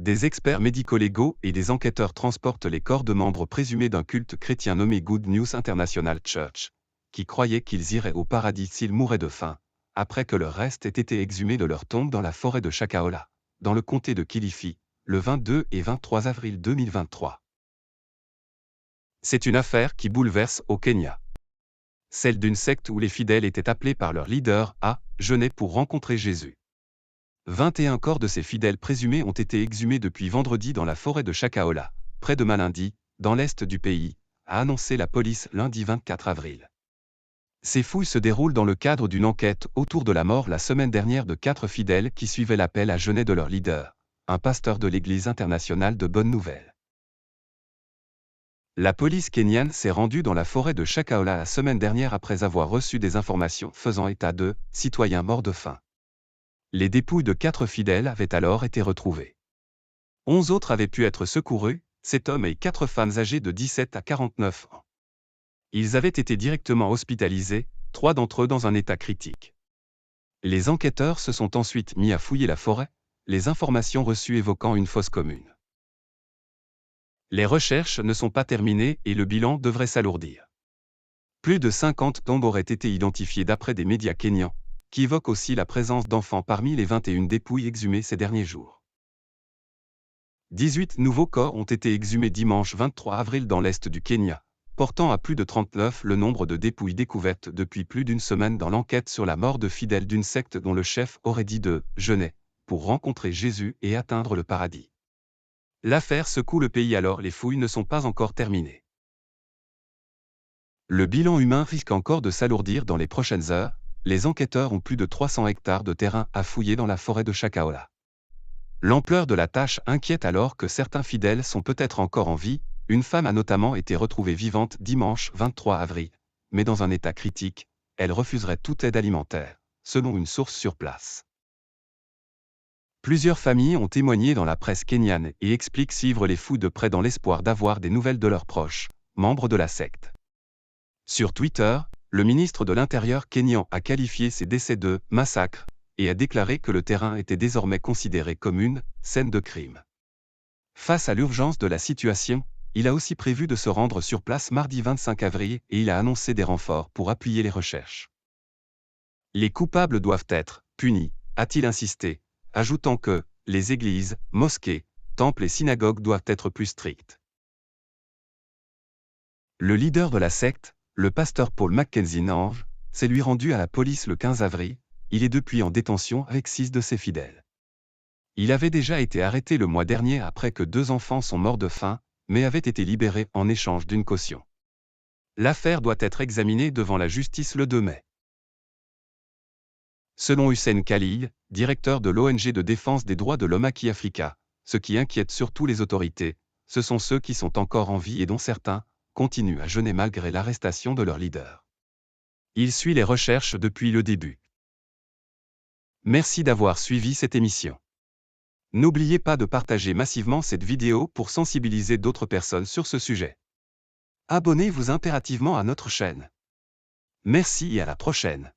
Des experts médico-légaux et des enquêteurs transportent les corps de membres présumés d'un culte chrétien nommé Good News International Church, qui croyaient qu'ils iraient au paradis s'ils mouraient de faim, après que leur reste ait été exhumé de leur tombe dans la forêt de Shakahola, dans le comté de Kilifi, le 22 et 23 avril 2023. C'est une affaire qui bouleverse au Kenya. Celle d'une secte où les fidèles étaient appelés par leur leader à jeûner pour rencontrer Jésus. 21 corps de ces fidèles présumés ont été exhumés depuis vendredi dans la forêt de Shakahola, près de Malindi, dans l'est du pays, a annoncé la police lundi 24 avril. Ces fouilles se déroulent dans le cadre d'une enquête autour de la mort la semaine dernière de 4 fidèles qui suivaient l'appel à jeûner de leur leader, un pasteur de l'Église internationale de Bonne Nouvelle. La police kenyane s'est rendue dans la forêt de Shakahola la semaine dernière après avoir reçu des informations faisant état de citoyens morts de faim. Les dépouilles de 4 fidèles avaient alors été retrouvées. 11 autres avaient pu être secourus, 7 hommes et 4 femmes âgées de 17 à 49 ans. Ils avaient été directement hospitalisés, 3 d'entre eux dans un état critique. Les enquêteurs se sont ensuite mis à fouiller la forêt, les informations reçues évoquant une fosse commune. Les recherches ne sont pas terminées et le bilan devrait s'alourdir. Plus de 50 tombes auraient été identifiées d'après des médias kenyans, qui évoque aussi la présence d'enfants parmi les 21 dépouilles exhumées ces derniers jours. 18 nouveaux corps ont été exhumés dimanche 23 avril dans l'est du Kenya, portant à plus de 39 le nombre de dépouilles découvertes depuis plus d'une semaine dans l'enquête sur la mort de fidèles d'une secte dont le chef aurait dit de jeûner pour rencontrer Jésus et atteindre le paradis. L'affaire secoue le pays alors les fouilles ne sont pas encore terminées. Le bilan humain risque encore de s'alourdir dans les prochaines heures. Les enquêteurs ont plus de 300 hectares de terrain à fouiller dans la forêt de Shakahola. L'ampleur de la tâche inquiète alors que certains fidèles sont peut-être encore en vie. Une femme a notamment été retrouvée vivante dimanche 23 avril, mais dans un état critique, elle refuserait toute aide alimentaire, selon une source sur place. Plusieurs familles ont témoigné dans la presse kenyane et expliquent suivre les fouilles de près dans l'espoir d'avoir des nouvelles de leurs proches, membres de la secte. Sur Twitter, le ministre de l'Intérieur kényan a qualifié ces décès de « massacre » et a déclaré que le terrain était désormais considéré comme une « scène de crime ». Face à l'urgence de la situation, il a aussi prévu de se rendre sur place mardi 25 avril et il a annoncé des renforts pour appuyer les recherches. Les coupables doivent être punis, a-t-il insisté, ajoutant que les églises, mosquées, temples et synagogues doivent être plus strictes. Le leader de la secte, le pasteur Paul Mackenzie Nange, s'est lui rendu à la police le 15 avril, il est depuis en détention avec 6 de ses fidèles. Il avait déjà été arrêté le mois dernier après que 2 enfants sont morts de faim, mais avait été libéré en échange d'une caution. L'affaire doit être examinée devant la justice le 2 mai. Selon Hussein Khalil, directeur de l'ONG de défense des droits de l'homme Aki Africa, ce qui inquiète surtout les autorités, ce sont ceux qui sont encore en vie et dont certains continuent à jeûner malgré l'arrestation de leur leader. Il suit les recherches depuis le début. Merci d'avoir suivi cette émission. N'oubliez pas de partager massivement cette vidéo pour sensibiliser d'autres personnes sur ce sujet. Abonnez-vous impérativement à notre chaîne. Merci et à la prochaine.